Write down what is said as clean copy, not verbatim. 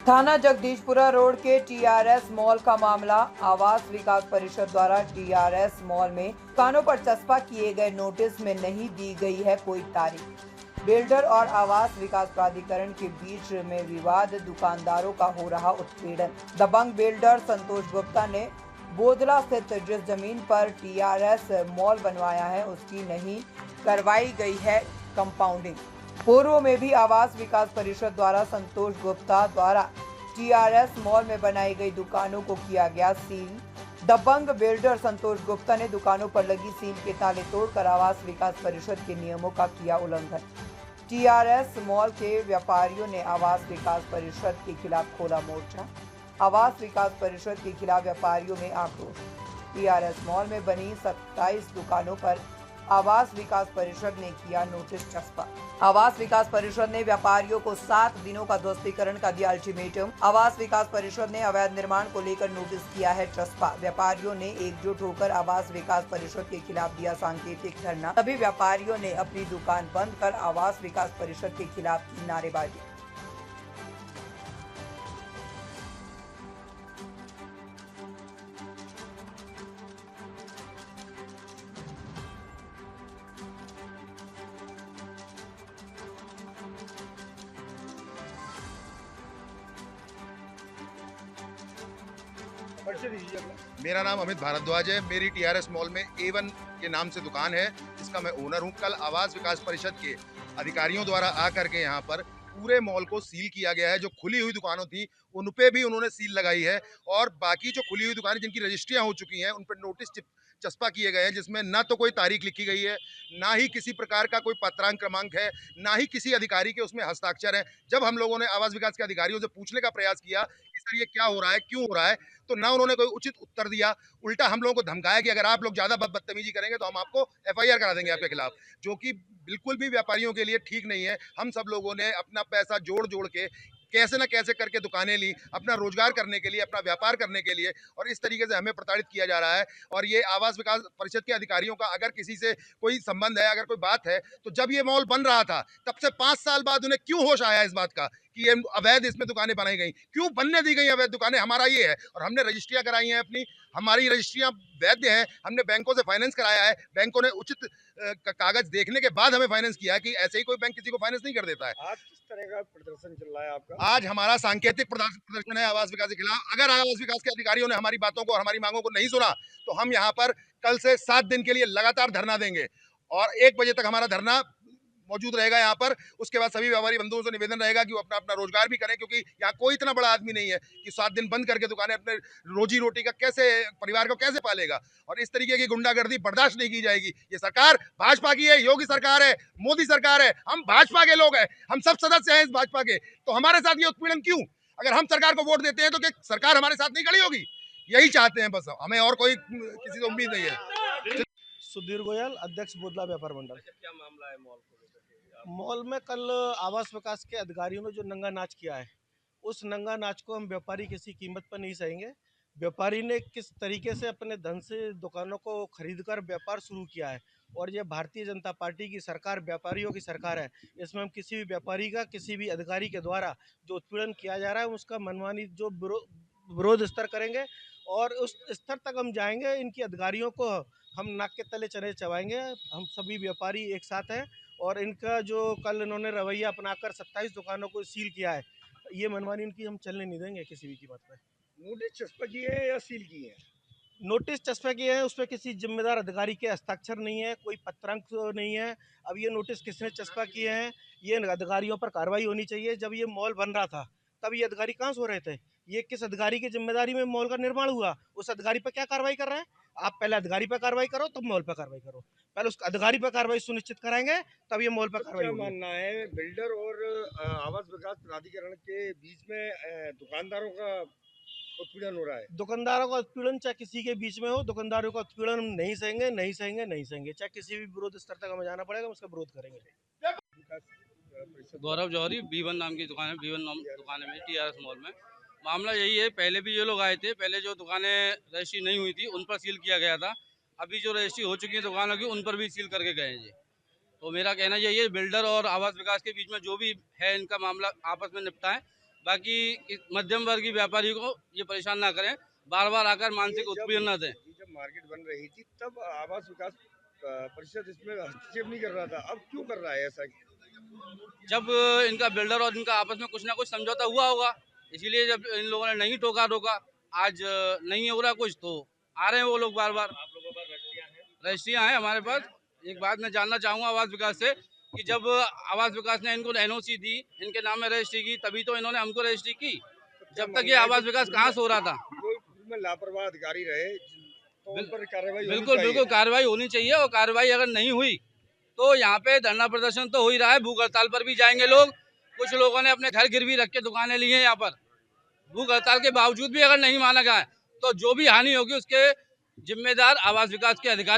थाना जगदीशपुरा रोड के TRS mall का मामला। आवास विकास परिषद द्वारा टीआरएस मॉल में दुकानों पर चस्पा किए गए नोटिस में नहीं दी गई है कोई तारीख। बिल्डर और आवास विकास प्राधिकरण के बीच में विवाद, दुकानदारों का हो रहा उत्पीड़न। दबंग बिल्डर संतोष गुप्ता ने बोदला स्थित जिस जमीन पर टीआरएस मॉल बनवाया है उसकी नहीं करवाई गई है कंपाउंडिंग। पूर्व में भी आवास विकास परिषद द्वारा संतोष गुप्ता द्वारा टीआरएस मॉल में बनाई गई दुकानों को किया गया सील। दबंग बिल्डर संतोष गुप्ता ने दुकानों पर लगी सील के ताले तोड़कर आवास विकास परिषद के नियमों का किया उल्लंघन। टीआरएस मॉल के व्यापारियों ने आवास विकास परिषद के खिलाफ खोला मोर्चा। आवास विकास परिषद के खिलाफ व्यापारियों में आक्रोश। टीआरएस मॉल में बनी 27 दुकानों पर आवास विकास परिषद ने किया नोटिस चस्पा। आवास विकास परिषद ने व्यापारियों को 7 दिनों का ध्वस्तीकरण का दिया अल्टीमेटम। आवास विकास परिषद ने अवैध निर्माण को लेकर नोटिस किया है चस्पा। व्यापारियों ने एकजुट होकर आवास विकास परिषद के खिलाफ दिया सांकेतिक धरना। सभी व्यापारियों ने अपनी दुकान बंद कर आवास विकास परिषद के खिलाफ की नारेबाजी। मेरा नाम अमित भारद्वाज है। मेरी टीआरएस मॉल में A1 के नाम से दुकान है, जिसका मैं ओनर हूं। कल आवास विकास परिषद के अधिकारियों द्वारा आकर के यहां पर पूरे मॉल को सील किया गया है। जो खुली हुई दुकानों थी उन पे भी उन्होंने सील लगाई है, और बाकी जो खुली हुई दुकानें जिनकी रजिस्ट्रियां हो चुकी हैं उन पर नोटिस चस्पा किए गए हैं, जिसमें ना तो कोई तारीख लिखी गई है, ना ही किसी प्रकार का कोई पत्रांक क्रमांक है, ना ही किसी अधिकारी के उसमें हस्ताक्षर है। जब हम लोगों ने आवास विकास के अधिकारियों से पूछने का प्रयास किया कि सर ये क्या हो रहा है, क्यों हो रहा है, तो ना उन्होंने कोई उचित उत्तर दिया। उल्टा हम लोगों को धमकाया कि अगर आप लोग ज्यादा बदतमीजी करेंगे तो हम आपको एफआईआर करा देंगे आपके खिलाफ, जो कि बिल्कुल भी व्यापारियों के लिए ठीक नहीं है। हम सब लोगों ने अपना पैसा जोड़ जोड़ के कैसे ना कैसे करके दुकानें ली, अपना रोजगार करने के लिए, अपना व्यापार करने के लिए, और इस तरीके से हमें प्रताड़ित किया जा रहा है। और ये आवास विकास परिषद के अधिकारियों का अगर किसी से कोई संबंध है, अगर कोई बात है, तो जब ये मॉल बन रहा था तब से 5 साल बाद उन्हें क्यों होश आया इस बात का कि ये अवैध इसमें दुकानें बनाई गई, क्यों बनने दी गई अवैध दुकानें? हमारा ये है, और हमने रजिस्ट्रियां कराई हैं अपनी, हमारी रजिस्ट्रियां वैध हैं। हमने बैंकों से फाइनेंस कराया है, बैंकों ने उचित कागज देखने के बाद हमें फाइनेंस किया है, कि ऐसे ही कोई बैंक किसी को फाइनेंस नहीं कर देता है। आज किस तरह का प्रदर्शन चल रहा है आपका? आज हमारा सांकेतिक प्रदर्शन है आवास विकास के खिलाफ। अगर आवास विकास के अधिकारियों ने हमारी बातों को और हमारी मांगों को नहीं सुना तो हम यहाँ पर कल से 7 दिन के लिए लगातार धरना देंगे, और 1 बजे तक हमारा धरना मौजूद रहेगा यहाँ पर। उसके बाद सभी व्यापारी बंधुओं से निवेदन रहेगा कि वो अपना अपना रोजगार भी करें, क्योंकि यहाँ कोई इतना बड़ा आदमी नहीं है कि 7 दिन बंद करके दुकानें अपने रोजी रोटी का कैसे, परिवार को कैसे पालेगा। और इस तरीके की गुंडागर्दी बर्दाश्त नहीं की जाएगी। ये सरकार भाजपा की है, योगी सरकार है, मोदी सरकार है, हम भाजपा के लोग हैं, हम सब सदस्य हैं इस भाजपा के, तो हमारे साथ ये उत्पीड़न क्यों? अगर हम सरकार को वोट देते हैं तो क्या सरकार हमारे साथ नहीं खड़ी होगी? यही चाहते हैं बस, हमें और कोई किसी से उम्मीद नहीं है। सुधीर गोयल, अध्यक्ष बोदला व्यापार मंडल। क्या मामला है मॉल को लेकर के? मॉल में कल आवास विकास के अधिकारियों ने जो नंगा नाच किया है, उस नंगा नाच को हम व्यापारी किसी कीमत पर नहीं सहेंगे। व्यापारी ने किस तरीके से अपने धन से दुकानों को खरीदकर व्यापार शुरू किया है, और ये भारतीय जनता पार्टी की सरकार व्यापारियों की सरकार है। इसमें हम किसी भी व्यापारी का, किसी भी अधिकारी के द्वारा जो उत्पीड़न किया जा रहा है उसका मनमानी जो विरोध स्तर करेंगे, और उस स्तर तक हम जाएंगे। इनकी अधिकारियों को हम नाक के तले चने चबाएंगे। हम सभी व्यापारी एक साथ हैं, और इनका जो कल इन्होंने रवैया अपनाकर 27 दुकानों को सील किया है, ये मनमानी इनकी हम चलने नहीं देंगे किसी भी कीमत पे। नोटिस चस्पा किए हैं या सील किए हैं? नोटिस चस्पा किए हैं, उस पर किसी जिम्मेदार अधिकारी के हस्ताक्षर नहीं है, कोई पत्रांक नहीं है। अब ये नोटिस किसने चस्पा किए हैं, ये अधिकारियों पर कार्रवाई होनी चाहिए। जब ये मॉल बन रहा था तब ये अधिकारी कहाँ सो रहे थे? ये किस अधिकारी की जिम्मेदारी में मॉल का निर्माण हुआ? उस अधिकारी पर क्या कार्रवाई कर रहे हैं? आप पहले अधिकारी पर कार्रवाई करो, तब मॉल पर कार्रवाई करो। पहले उस अधिकारी पर कार्रवाई सुनिश्चित कराएंगे, तब ये मॉल पर तो कार्रवाई क्या होगी। मानना है बिल्डर और आवास विकास प्राधिकरण के बीच में दुकानदारों का उत्पीड़न हो रहा है? दुकानदारों का उत्पीड़न चाहे किसी के बीच में हो, दुकानदारों का उत्पीड़न हम नहीं सहेंगे, नहीं सहेंगे, नहीं सहेंगे। चाहे किसी भी विरोध स्तर तक हमें जाना पड़ेगा, हम उसका विरोध करेंगे। विकास परिषद गौरव जौहरी, B1 नाम की दुकान है, B1 नाम दुकान है मेरी टीआरएस मॉल में। मामला यही है, पहले भी ये लोग आए थे, पहले जो दुकानें रजिस्ट्री नहीं हुई थी उन पर सील किया गया था। अभी जो रजिस्ट्री हो चुकी है दुकानों की उन पर भी सील करके गए हैं जी। तो मेरा कहना यही है, बिल्डर और आवास विकास के बीच में जो भी है इनका मामला आपस में निपटाएं, बाकी मध्यम वर्गीय व्यापारी को ये परेशान ना करें, बार बार आकर मानसिक उत्पीड़न न दें। ये जब मार्केट बन रही थी तब आवास विकास परिषद इसमें हस्तक्षेप नहीं कर रहा था, अब क्यों कर रहा है ऐसा? जब इनका बिल्डर और इनका आपस में कुछ ना कुछ समझौता हुआ होगा, इसीलिए जब इन लोगों ने नहीं टोका रोका, आज नहीं हो रहा कुछ तो आ रहे हैं वो लोग बार बार। आप लोगों पर रजिस्ट्रियाँ हैं हमारे पास। एक बात मैं जानना चाहूँगा आवास विकास से कि जब आवास विकास ने इनको एनओसी दी, इनके नाम में रजिस्ट्री की, तभी तो इन्होंने हमको रजिस्ट्री की। जब तक ये आवास विकास कहाँ से हो रहा था? में लापरवाह अधिकारी रहे तो उन पर कार्रवाई होनी बिल्कुल चाहिए। बिल्कुल कार्रवाई होनी चाहिए, और कार्रवाई अगर नहीं हुई तो यहाँ पे धरना प्रदर्शन तो हो ही रहा है, भूख हड़ताल पर भी जाएंगे लोग। कुछ लोगों ने अपने घर गिरवी रख के दुकानें ली हैं यहाँ पर। भूख हड़ताल के बावजूद भी अगर नहीं माना गया है, तो जो भी हानि होगी उसके जिम्मेदार आवास विकास के अधिकारी